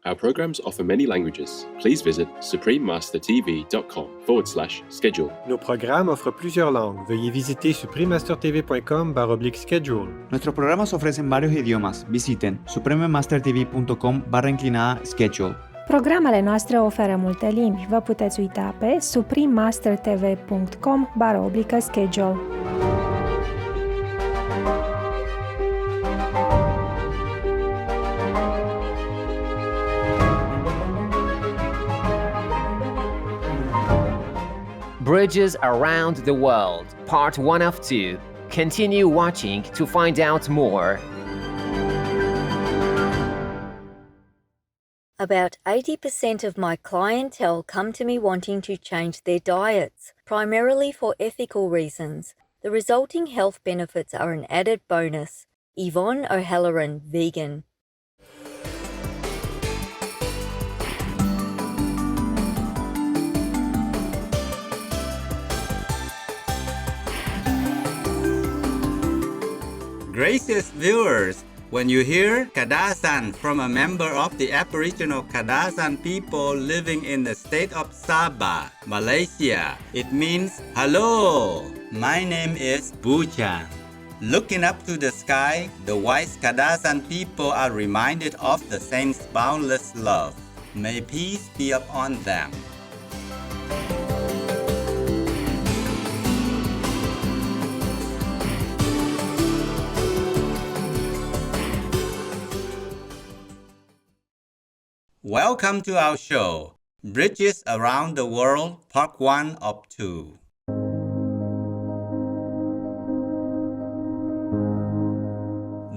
Our programs offer many languages. Please visit suprememastertv.com/schedule. Nos programas offrent plusieurs langues. Veuillez visiter suprememastertv.com/schedule. Nuestros programas ofrecen varios idiomas. Visiten suprememastertv.com/schedule. Programele noastre oferă multe limbi. Vă puteți uita pe suprememastertv.com/schedule. Bridges Around the World, Part 1 of 2. Continue watching to find out more. About 80% of my clientele come to me wanting to change their diets, primarily for ethical reasons. The resulting health benefits are an added bonus. Yvonne O'Halloran, vegan. Gracious viewers, when you hear Kadazan from a member of the Aboriginal Kadazan people living in the state of Sabah, Malaysia, it means hello. My name is Buchan. Looking up to the sky, the wise Kadazan people are reminded of the saints' boundless love. May peace be upon them. Welcome to our show, Bridges Around the World, Part 1 of 2.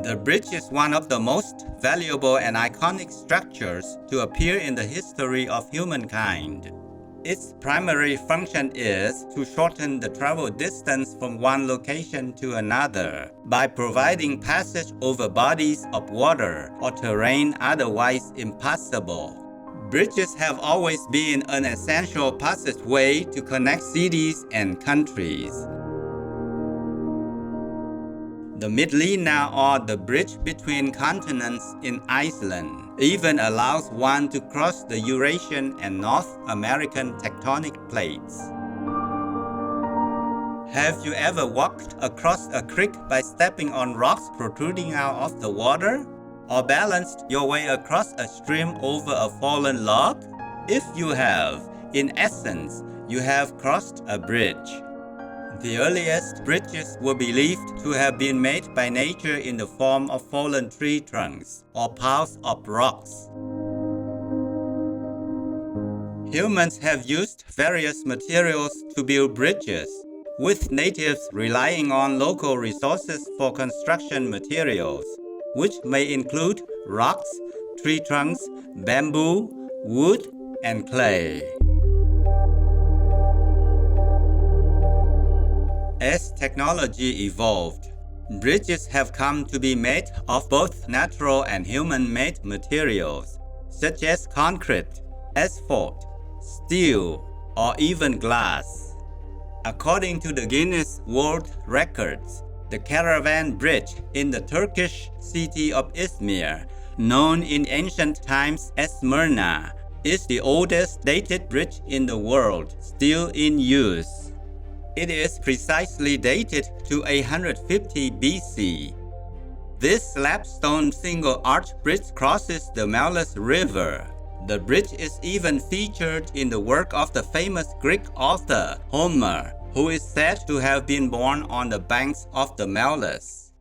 The bridge is one of the most valuable and iconic structures to appear in the history of humankind. Its primary function is to shorten the travel distance from one location to another by providing passage over bodies of water or terrain otherwise impassable. Bridges have always been an essential passageway to connect cities and countries. The Midlina, or the bridge between continents in Iceland, even allows one to cross the Eurasian and North American tectonic plates. Have you ever walked across a creek by stepping on rocks protruding out of the water? Or balanced your way across a stream over a fallen log? If you have, in essence, you have crossed a bridge. The earliest bridges were believed to have been made by nature in the form of fallen tree trunks or piles of rocks. Humans have used various materials to build bridges, with natives relying on local resources for construction materials, which may include rocks, tree trunks, bamboo, wood, and clay. As technology evolved, bridges have come to be made of both natural and human-made materials, such as concrete, asphalt, steel, or even glass. According to the Guinness World Records, the caravan bridge in the Turkish city of Izmir, known in ancient times as Smyrna, is the oldest dated bridge in the world still in use. It is precisely dated to 150 BC. This slabstone single-arch bridge crosses the Melas River. The bridge is even featured in the work of the famous Greek author Homer, who is said to have been born on the banks of the Melas.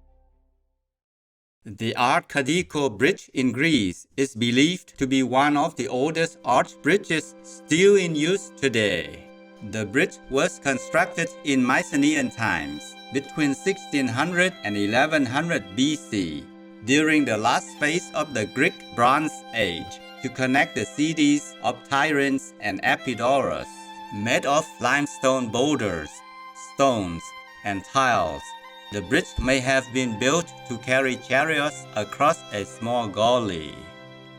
The Arkadiko Bridge in Greece is believed to be one of the oldest arch bridges still in use today. The bridge was constructed in Mycenaean times, between 1600 and 1100 BC, during the last phase of the Greek Bronze Age, to connect the cities of Tiryns and Epidaurus. Made of limestone boulders, stones, and tiles, the bridge may have been built to carry chariots across a small gully.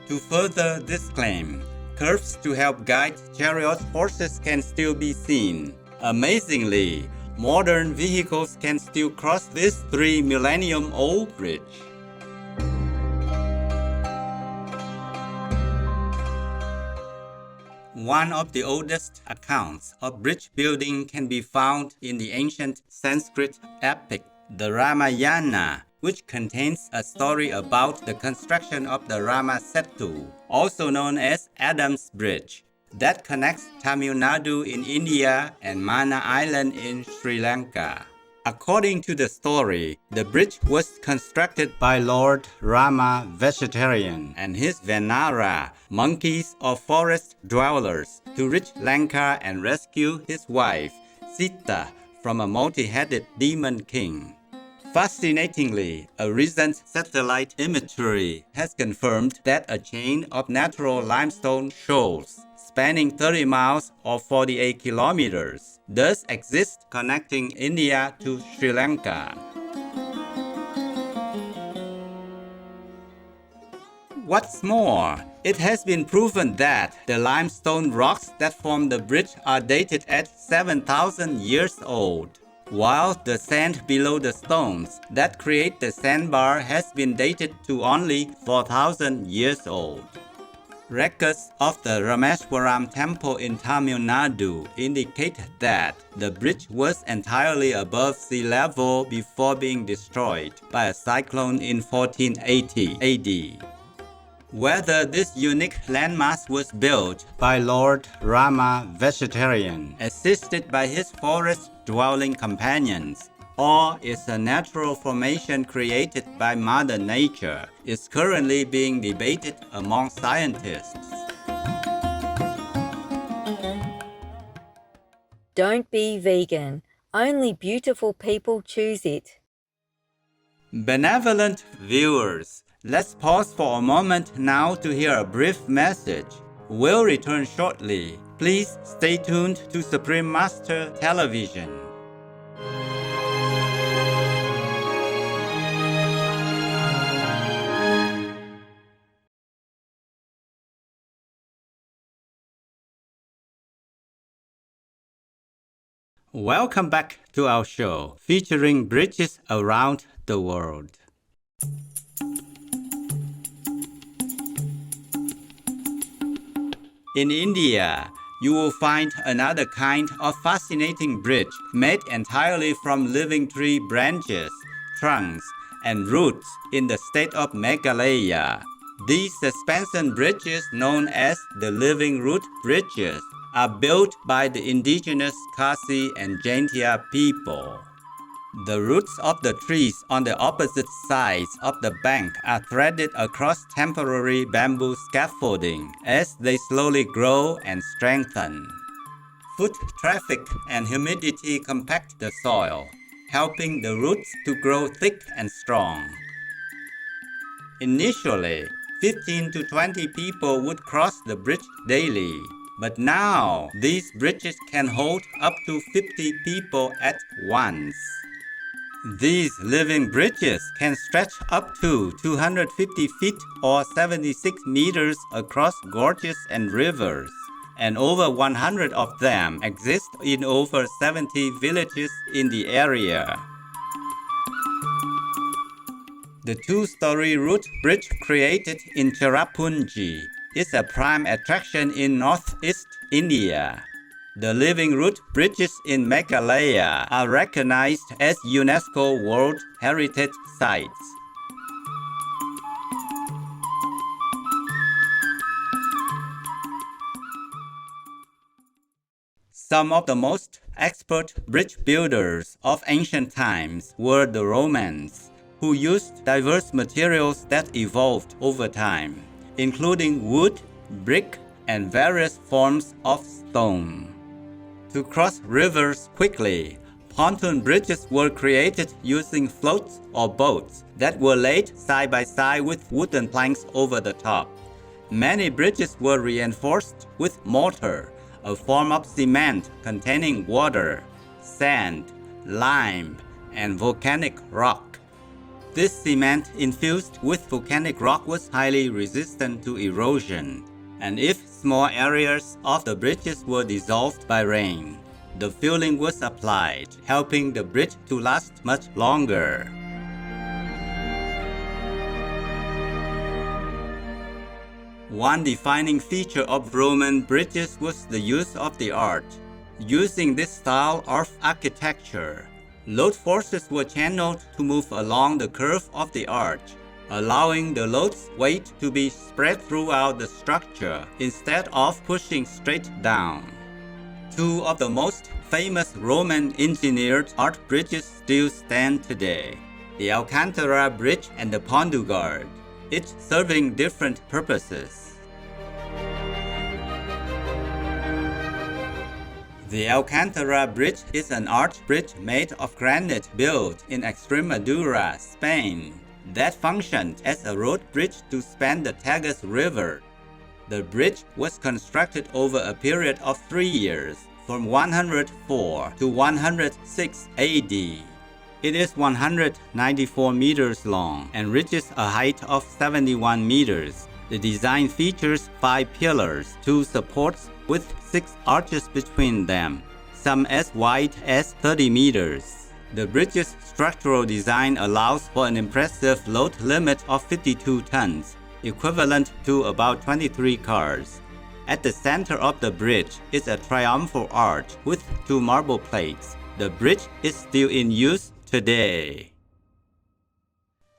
To further this claim, curves to help guide chariot horses can still be seen. Amazingly, modern vehicles can still cross this 3-millennium-old bridge. One of the oldest accounts of bridge building can be found in the ancient Sanskrit epic, the Ramayana, which contains a story about the construction of the Rama Setu, also known as Adam's Bridge, that connects Tamil Nadu in India and Mana Island in Sri Lanka. According to the story, the bridge was constructed by Lord Rama Vegetarian and his Vanara, monkeys or forest dwellers, to reach Lanka and rescue his wife, Sita, from a multi-headed demon king. Fascinatingly, a recent satellite imagery has confirmed that a chain of natural limestone shoals spanning 30 miles or 48 kilometers does exist connecting India to Sri Lanka. What's more, it has been proven that the limestone rocks that form the bridge are dated at 7,000 years old, while the sand below the stones that create the sandbar has been dated to only 4,000 years old. Records of the Rameswaram temple in Tamil Nadu indicate that the bridge was entirely above sea level before being destroyed by a cyclone in 1480 AD. Whether this unique landmass was built by Lord Rama Vegetarian, assisted by his forest-dwelling companions, or is a natural formation created by Mother Nature, is currently being debated among scientists. Don't be vegan. Only beautiful people choose it. Benevolent viewers, let's pause for a moment now to hear a brief message. We'll return shortly. Please stay tuned to Supreme Master Television. Welcome back to our show featuring bridges around the world. In India, you will find another kind of fascinating bridge made entirely from living tree branches, trunks, and roots in the state of Meghalaya. These suspension bridges, known as the living root bridges, are built by the indigenous Khasi and Jaintia people. The roots of the trees on the opposite sides of the bank are threaded across temporary bamboo scaffolding as they slowly grow and strengthen. Foot traffic and humidity compact the soil, helping the roots to grow thick and strong. Initially, 15 to 20 people would cross the bridge daily, but now these bridges can hold up to 50 people at once. These living bridges can stretch up to 250 feet or 76 meters across gorges and rivers, and over 100 of them exist in over 70 villages in the area. The two-story root bridge created in Cherrapunji is a prime attraction in northeast India. The living root bridges in Meghalaya are recognized as UNESCO World Heritage Sites. Some of the most expert bridge builders of ancient times were the Romans, who used diverse materials that evolved over time, including wood, brick, and various forms of stone. To cross rivers quickly, pontoon bridges were created using floats or boats that were laid side by side with wooden planks over the top. Many bridges were reinforced with mortar, a form of cement containing water, sand, lime, and volcanic rock. This cement infused with volcanic rock was highly resistant to erosion, and if small areas of the bridges were dissolved by rain, the filling was applied, helping the bridge to last much longer. One defining feature of Roman bridges was the use of the arch. Using this style of architecture, load forces were channeled to move along the curve of the arch, allowing the load's weight to be spread throughout the structure instead of pushing straight down. Two of the most famous Roman engineered arch bridges still stand today: the Alcantara Bridge and the Pont-du-Gard, each serving different purposes. The Alcantara Bridge is an arch bridge made of granite built in Extremadura, Spain, that functioned as a road bridge to span the Tagus River. The bridge was constructed over a period of 3 years, from 104 to 106 AD. It is 194 meters long and reaches a height of 71 meters. The design features 5 pillars, 2 supports with 6 arches between them, some as wide as 30 meters. The bridge's structural design allows for an impressive load limit of 52 tons, equivalent to about 23 cars. At the center of the bridge is a triumphal arch with 2 marble plates. The bridge is still in use today.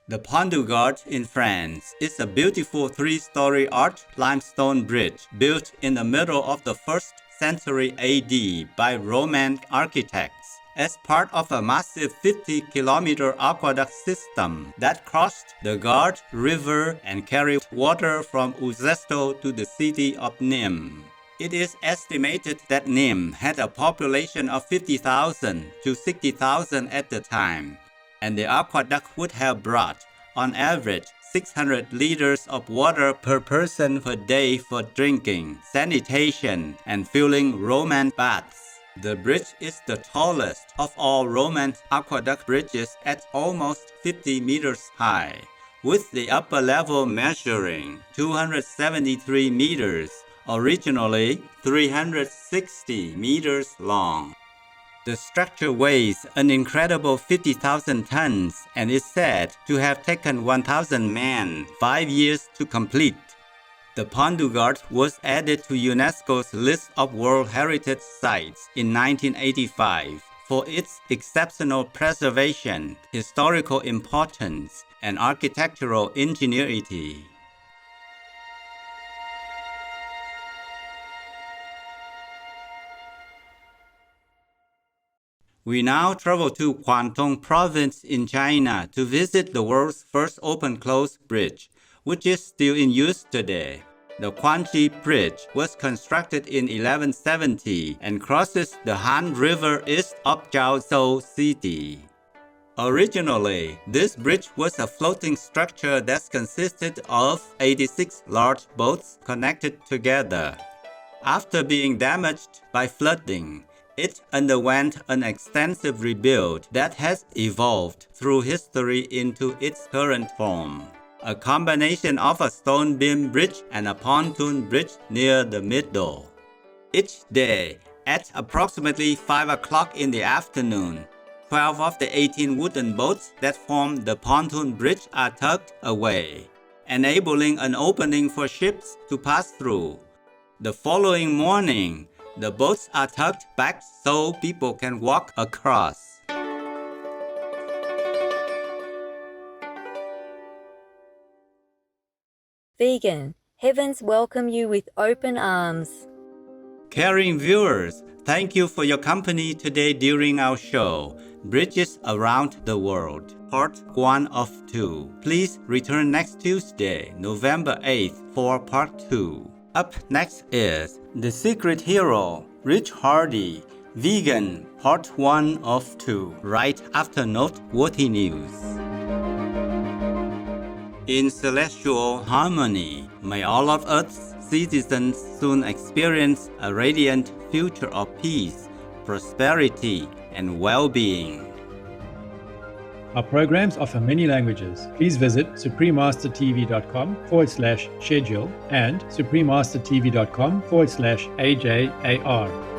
The Pont-du-Gard in France is a beautiful 3-story arched limestone bridge built in the middle of the 1st century AD by Roman architects as part of a massive 50-kilometer aqueduct system that crossed the Gard River and carried water from Uzesto to the city of Nîmes. It is estimated that Nîmes had a population of 50,000 to 60,000 at the time, and the aqueduct would have brought, on average, 600 liters of water per person per day for drinking, sanitation, and filling Roman baths. The bridge is the tallest of all Roman aqueduct bridges at almost 50 meters high, with the upper level measuring 273 meters, originally 360 meters long. The structure weighs an incredible 50,000 tons and is said to have taken 1,000 men 5 years to complete. The Pont-du-Gard was added to UNESCO's list of World Heritage Sites in 1985 for its exceptional preservation, historical importance, and architectural ingenuity. We now travel to Guangdong Province in China to visit the world's first open-close bridge, which is still in use today. The Quanji Bridge was constructed in 1170 and crosses the Han River east of Jiaozhou City. Originally, this bridge was a floating structure that consisted of 86 large boats connected together. After being damaged by flooding, it underwent an extensive rebuild that has evolved through history into its current form, a combination of a stone beam bridge and a pontoon bridge near the middle. Each day, at approximately 5 o'clock in the afternoon, 12 of the 18 wooden boats that form the pontoon bridge are tugged away, enabling an opening for ships to pass through. The following morning, the boats are tugged back so people can walk across. Vegan, heavens welcome you with open arms. Caring viewers, thank you for your company today during our show, Bridges Around the World, Part 1 of 2. Please return next Tuesday, November 8th for Part 2. Up next is The Secret Hero, Rich Hardy, Vegan, Part 1 of 2, right after noteworthy news. In celestial harmony, may all of Earth's citizens soon experience a radiant future of peace, prosperity, and well-being. Our programs offer many languages. Please visit suprememastertv.com/schedule and suprememastertv.com/AJAR.